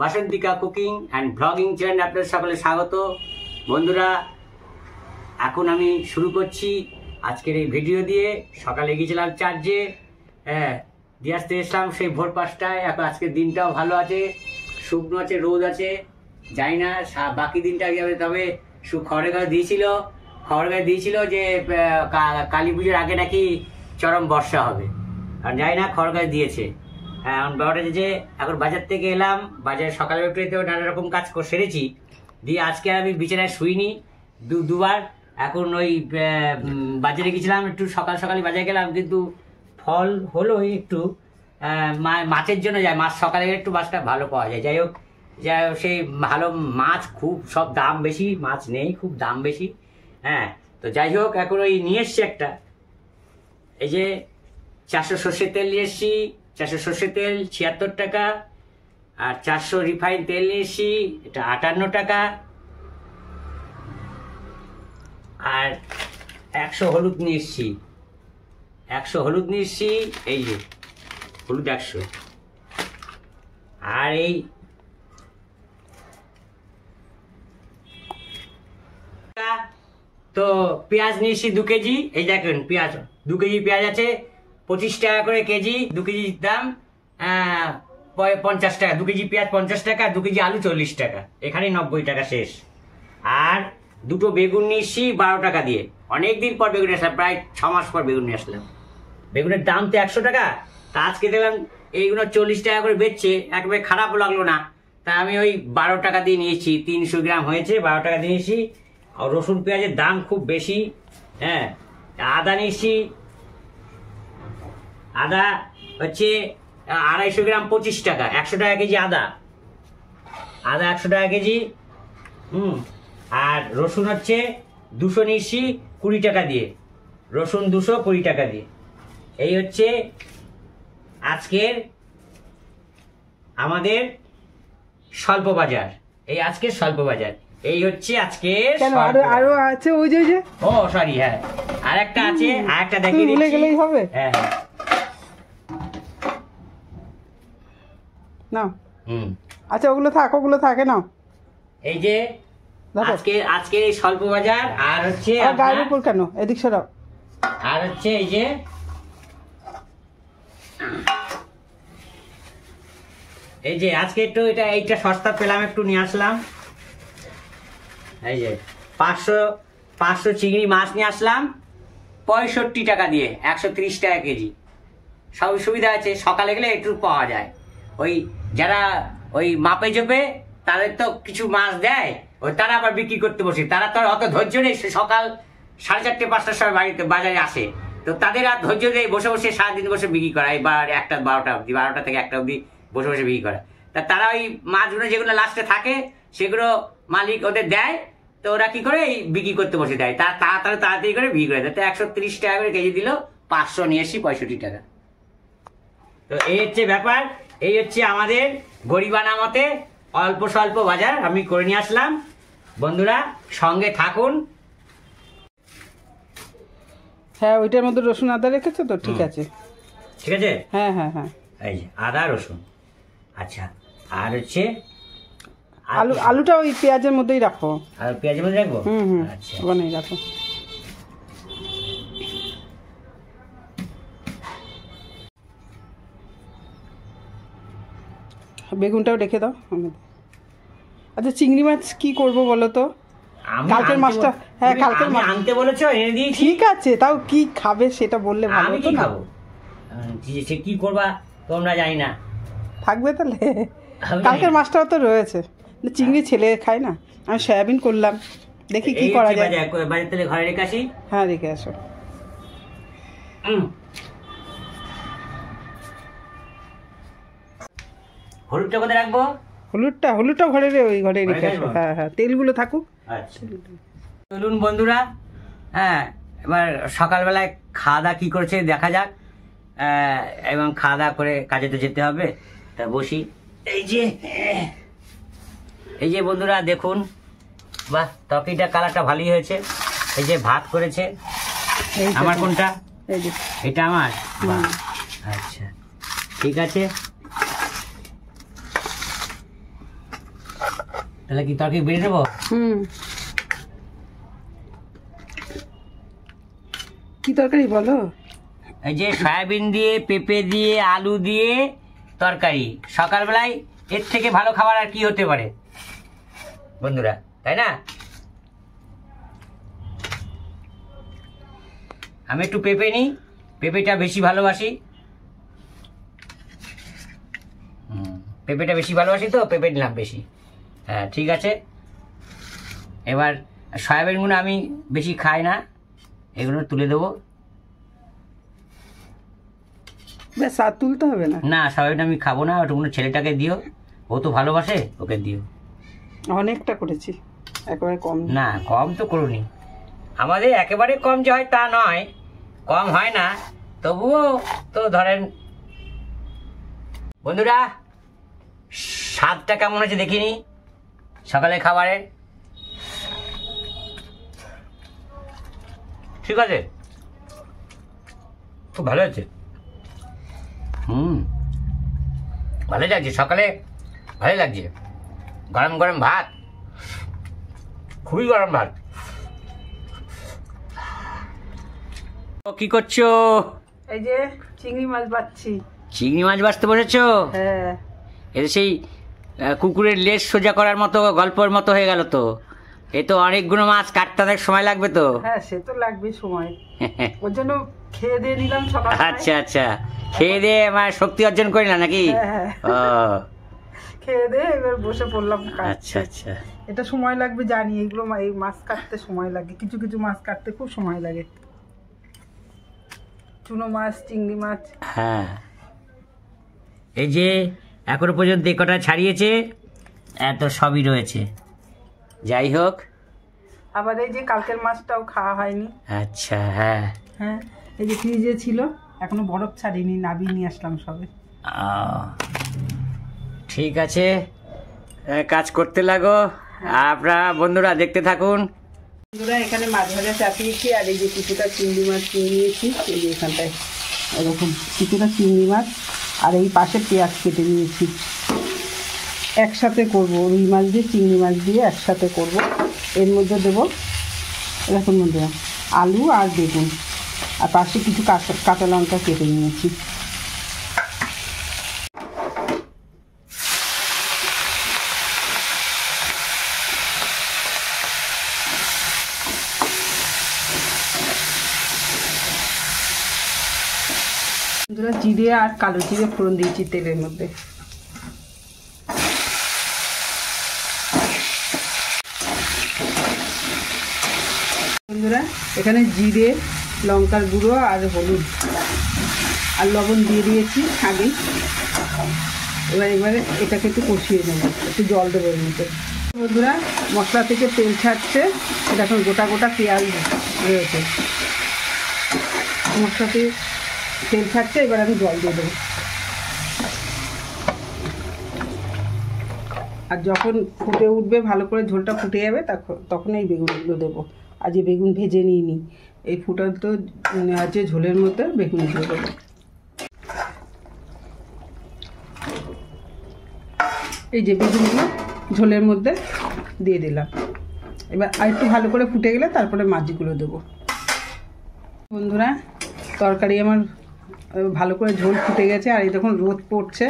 Basantika cooking and blogging channel আপনাদের সকলে স্বাগত। বন্ধুরা, এখন আমি শুরু করছি আজকের এই ভিডিও দিয়ে। সকালে গিয়েছিলাম চার্জে, দিয়ে আসতে এসলাম সেই ভোর 5টায়। এখন আজকের দিনটাও ভালো আছে, শুকনো আছে, রোদ আছে, জানি না বাকি দিনটা কী হবে। তবে খবরের কাগজ দিয়েছিল যে কালী পুজোর আগে নাকি চরম বর্ষা হবে, আর জানি না খবরের কাগজ দিয়েছে। এখন ব্যাপারটা যে এখন বাজার থেকে এলাম, বাজারে সকালে উঠে নানা রকম কাজ সেরেছি, দিয়ে আজকে আমি বিছানায় শুইনি দুবার। এখন ওই বাজারে গেছিলাম, একটু সকালে বাজারে গেলাম, কিন্তু ফল হলো একটু মাছের জন্য যায়। মাছ সকালে একটু মাছটা ভালো পাওয়া যায়। যাই হোক সেই ভালো মাছ খুব সব দাম বেশি, মাছ নেই, খুব দাম বেশি। তো যাই হোক এখন ওই নিয়ে এসছি একটা, এই যে 400 সর্ষের তেল নিয়ে এসছি। 400 সর্ষের তেল 76 টাকা, আর 400 রিফাইন তেল নিয়ে এসছি, এটা 58 টাকা। আর 100 হলুদ নিয়ে এসছি, 100 হলুদ নিয়ে এসছি, এই যে হলুদ 100। আর এই তো পেঁয়াজ নিয়ে এসছি 2 কেজি। এই দেখেন পেঁয়াজ 2 কেজি পেঁয়াজ আছে, 25 টাকা করে কেজি। 2 কেজির দাম 50 টাকা। 2 কেজি পেঁয়াজ 50 টাকা, 2 কেজি আলু 40 টাকা, এখানে 90 টাকা শেষ। আর 2টো বেগুন নিয়ে এসছি 12 টাকা দিয়ে। অনেকদিন পর বেগুন আসলাম, প্রায় 6 মাস পর বেগুন নিয়ে আসলাম। বেগুনের দাম তো 100 টাকা, তা আজকে দেখলাম এইগুলো 40 টাকা করে বেচছে, একেবারে খারাপও লাগলো না। তা আমি ওই 12 টাকা দিয়ে নিয়েছি, 300 গ্রাম হয়েছে, 12 টাকা দিয়ে নিয়েছি। আর রসুন পেঁয়াজের দাম খুব বেশি। আদা নিয়েছি, আদা হচ্ছে 250 গ্রাম 25 টাকা, 100 টাকা কেজি আদা 100 টাকা কেজি। আর রসুন হচ্ছে 200 নিয়েছি 20 টাকা দিয়ে, রসুন 200 20 টাকা দিয়ে। এই হচ্ছে আজকের আমাদের স্বল্প বাজার, এই আজকের স্বল্প বাজার। এই হচ্ছে আজকে আরো আছে ওই যে ও সরি, আর একটা আছে, আর একটা দেখিয়ে দিচ্ছি। ভুলে গেলেই হবে। না আচ্ছা, ওগুলো থাকে না। এই যে আজকে এই স্বল্প বাজার। আর হচ্ছে গায়ের উপর কেন, এদিক সরাও। আর হচ্ছে এই যে আজকে একটু এইটা সস্তা পেলাম, একটু নিয়ে আসলাম। এই যে 500 চিংড়ি মাছ নিয়ে আসলাম 65 টাকা দিয়ে, 130 টাকা কেজি। সব সুবিধা আছে, সকালে গেলে একটু পাওয়া যায়। ওই যারা ওই মাপে জোপে তাদের তো কিছু মাছ দেয়, ওই তারা আবার বিক্রি করতে বসে। তারা তো অত ধৈর্য নেই, সকাল 4:30 5টার সময় বাজারে আসে, তো তাদের আর ধৈর্য নেই বসে বসে সারাদিন বসে বিক্রি করা। এবার 1টা 12টা অবধি, 12টা থেকে 1টা অবধি বসে বসে বিক্রি করা। তা তারা ওই মাছগুলো যেগুলো লাস্টে থাকে সেগুলো মালিক ওদের দেয়, তো ওরা কি করে এই বিক্রি করতে বসে দেয়, তাড়াতাড়ি করে বিক্রি করে দেয়। তো 130 টাকা করে কেজি দিল, 500 নিয়ে এসছি 65 টাকা। তো এই হচ্ছে ব্যাপার, এই হচ্ছে আমাদের গরিবানা মতে অল্প স্বল্প বাজার আমি করে নিয়ে আসলাম। বন্ধুরা সঙ্গে থাকুন। হ্যাঁ, ওইটার মধ্যে রসুন আদা রেখেছো তো, ঠিক আছে। ঠিক আছে, হ্যাঁ। এই যে আদা রসুন। আচ্ছা, আর হচ্ছে আলুটা ওই পেঁয়াজের মধ্যেই রাখো। আর পেঁয়াজের মধ্যে রাখবো? আচ্ছা, ওখানেই রাখো। বেগুনটাও রেখে দাও। আচ্ছা, চিংড়ি মাছ কি করবো বলো তো? কালকের মাছটা, কালকের মাছ আনতে বলেছো, এনে দিয়েছি। ঠিক আছে, তাও কি খাবে সেটা বললে ভালো হতো না? খাবো সে কি করবা তোমরা, জানি না। থাকবে তাহলে, কালকের মাছটাও তো রয়েছে। চিংড়ি ছেলে খায় না, আমি সয়াবিন করলাম, দেখি কি করা যায়। বাজার থেকে ঘরে রেখে আসি। হ্যাঁ, রেখে আসো। হলুদটা কোথায় রাখবো? হলুদটা ওই ঘরে রেখে আসো। হ্যাঁ, তেলগুলো থাকুক। আচ্ছা, চলুন বন্ধুরা, এবার সকালবেলায় খাওয়া দাওয়া কি করেছে দেখা যাক, এবং খাওয়া দাওয়া করে কাজে তো যেতে হবে। তা বসি। এই যে বন্ধুরা দেখুন, বাহ, তরকারিটা কালারটা ভালোই হয়েছে। এই যে ভাত করেছে। আমার কোনটা? এটা আমার। আচ্ছা, ঠিক আছে। তাহলে কি তরকারি বেড়ে নেবো? কি তরকারি বলো? এই যে সয়াবিন দিয়ে, পেঁপে দিয়ে, আলু দিয়ে তরকারি। সকালবেলায় এর থেকে ভালো খাবার আর কি হতে পারে বন্ধুরা, তাই না? আমি একটু পেঁপে নিই, পেঁপেটা বেশি ভালোবাসি। পেঁপেটা বেশি ভালোবাসি তো পেঁপে নিলাম বেশি। হ্যাঁ ঠিক আছে। এবার সয়াবিনগুলো আমি বেশি খাই না, এগুলো তুলে দেবো। বেশ, আর তুলতে হবে না। না, সয়াবিন আমি খাবো না, ওটুকুনো ছেলেটাকে দিও, ও তো ভালোবাসে, ওকে দিও। অনেকটা করেছি, একেবারে কম না, কম তো করুনি। আমাদের একেবারে কম যে হয় তা নয়, কম হয় না, তবুও তো ধরেন। বন্ধুরা, স্বাদটা কেমন হয়েছে দেখিনি সকালে খাবারের। ঠিক আছে, খুব ভালো হয়েছে। ভালো লাগছে, সকালে ভালো লাগছে। গরম গরম ভাত, খুবই গরম ভাত। কি করছো? এই যে চিংড়ি মাছ বাছছি। চিংড়ি মাছ বাছতে বসেছো? হ্যাঁ। এটা সেই কুকুরের লেজ সোজা করার মতো গল্পের মতো হয়ে গেল তো। এ তো অনেকগুলো মাছ কাটতে অনেক সময় লাগবে তো। হ্যাঁ, সে তো লাগবে সময়, ওর জন্য খেয়ে দিয়ে নিলাম সকাল। আচ্ছা আচ্ছা, খেয়ে দিয়ে আমার শক্তি অর্জন করি না নাকি? ও, খেয়ে দিয়ে এবার বসে পড়লাম। আচ্ছা আচ্ছা। এটা সময় লাগবে জানি, এগুলো এই মাছ কাটতে সময় লাগে, কিছু কিছু মাছ কাটতে খুব সময় লাগে। চুনো মাছ, চিংড়ি মাছ। হ্যাঁ, এই যে এখনো পর্যন্ত এই কটা ছাড়িয়েছে, এত সবই রয়েছে। যাই হোক, আবার এই যে কালকের মাছটাও খাওয়া হয়নি। আচ্ছা। হ্যাঁ হ্যাঁ, এই যে ফ্রিজে ছিল, এখনো বরফ ছাড়িনি, নাবিয়ে নিয়ে আসলাম সবে। ঠিক আছে, কাজ করতে লাগো। আপনারা বন্ধুরা দেখতে থাকুন। বন্ধুরা, এখানে মাছ ভাজা চাপিয়েছি, আর এই যে কিছুটা চিংড়ি মাছ কিনে নিয়েছি। এই যে এখানটায় এরকম কিছুটা চিংড়ি মাছ, আর এই পাশে পেঁয়াজ কেটে নিয়েছি। একসাথে করবো, রুই মাছ দিয়ে চিংড়ি মাছ দিয়ে একসাথে করব। এর মধ্যে দেবো এরকম বন্ধুরা আলু আর বেগুন, আর পাশে কিছু কাঁচা লঙ্কা কেটে নিয়েছি। বন্ধুরা, জিরে আর কালো জিরে ফোড়ন দিয়েছি তেলের মধ্যে। বন্ধুরা, এখানে জিরে, লঙ্কার গুঁড়ো আর হলুদ আর লবণ দিয়ে দিয়েছি আগে। এবারে এটাকে একটু কষিয়ে নেবো, একটু জল দেবো এর মধ্যে। বন্ধুরা, মশলা থেকে তেল ছাড়ছে, এটা এখন গোটা গোটা পেঁয়াজ রয়েছে, মশলাতে তেল ছাড়ছে। এবার আমি জল দিয়ে দেবো, আর যখন ফুটে উঠবে, ভালো করে ঝোলটা ফুটে যাবে, তখন এই বেগুনগুলো দেবো। আর যে বেগুন ভেজে নিইনি, এই ফুটান্ত আছে ঝোলের মধ্যে বেগুনগুলো দেবো। এই যে বেগুনগুলো ঝোলের মধ্যে দিয়ে দিলাম। এবার আর একটু ভালো করে ফুটে গেলে তারপরে মাছগুলো দেবো। বন্ধুরা, তরকারি আমার ভালো করে ঝোল ফুটে গেছে, আর এই তখন রোদ পড়ছে,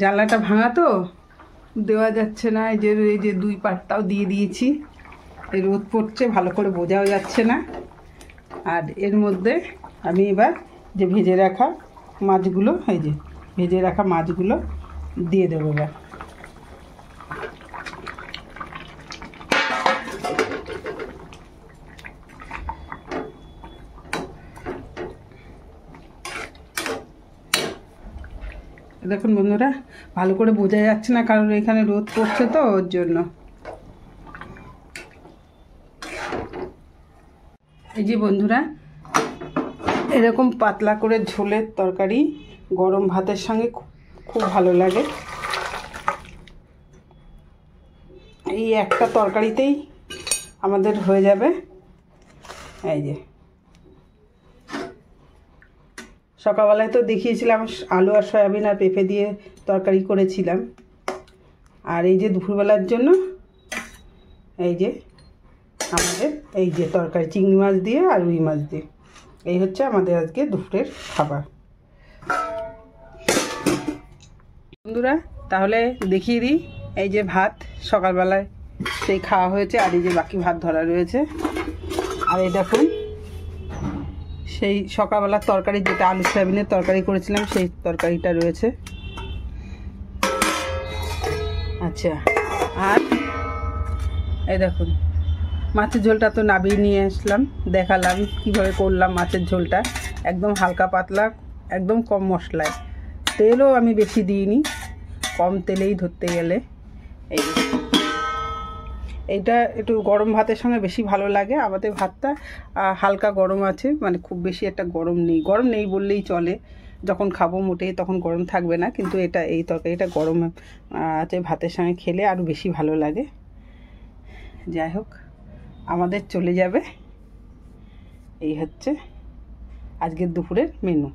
জানলাটা ভাঙা তো দেওয়া যাচ্ছে না। এই যে দুই পাটটাও দিয়ে দিয়েছি, এই রোদ পড়ছে, ভালো করে বোঝাও যাচ্ছে না। আর এর মধ্যে আমি এবার যে ভেজে রাখা মাছগুলো, এই যে ভেজে রাখা মাছগুলো দিয়ে দেবো। এবার দেখুন বন্ধুরা, ভালো করে বোঝা যাচ্ছে না, কারণ এখানে রোদ পড়ছে তো, ওর জন্য। এই যে বন্ধুরা, এরকম পাতলা করে ঝোলের তরকারি গরম ভাতের সঙ্গে খুব ভালো লাগে। এই একটা তরকারিতেই আমাদের হয়ে যাবে। এই যে সকালবেলায় তো দেখিয়েছিলাম আলু আর সয়াবিন আর পেঁপে দিয়ে তরকারি করেছিলাম, আর এই যে দুপুরবেলার জন্য এই যে আমাদের এই যে তরকারি চিংড়ি মাছ দিয়ে আর রুই মাছ দিয়ে, এই হচ্ছে আমাদের আজকে দুপুরের খাবার। বন্ধুরা তাহলে দেখিয়ে দিই, এই যে ভাত সকালবেলায় সেই খাওয়া হয়েছে, আর এই যে বাকি ভাত ধরা রয়েছে। আর এই দেখুন সেই সকালবেলার তরকারি, যেটা আলু সয়াবিনের তরকারি করেছিলাম সেই তরকারিটা রয়েছে। আচ্ছা, আর এই দেখুন মাছের ঝোলটা তো নাবিয়ে নিয়ে আসলাম, দেখালাম কিভাবে করলাম মাছের ঝোলটা, একদম হালকা পাতলা, একদম কম মশলায়, তেলও আমি বেশি দিইনি, কম তেলেই ধরতে গেলে। এইটা একটু গরম ভাতের সঙ্গে বেশি ভালো লাগে। আমাদের ভাতটা হালকা গরম আছে, মানে খুব বেশি একটা গরম নেই বললেই চলে। যখন খাবো মোটেই তখন গরম থাকবে না, কিন্তু এই তরকারিটা গরম আছে, ভাতের সঙ্গে খেলে আরও বেশি ভালো লাগে। যাই হোক, আমাদের চলে যাবে। এই হচ্ছে আজকের দুপুরের মেনু।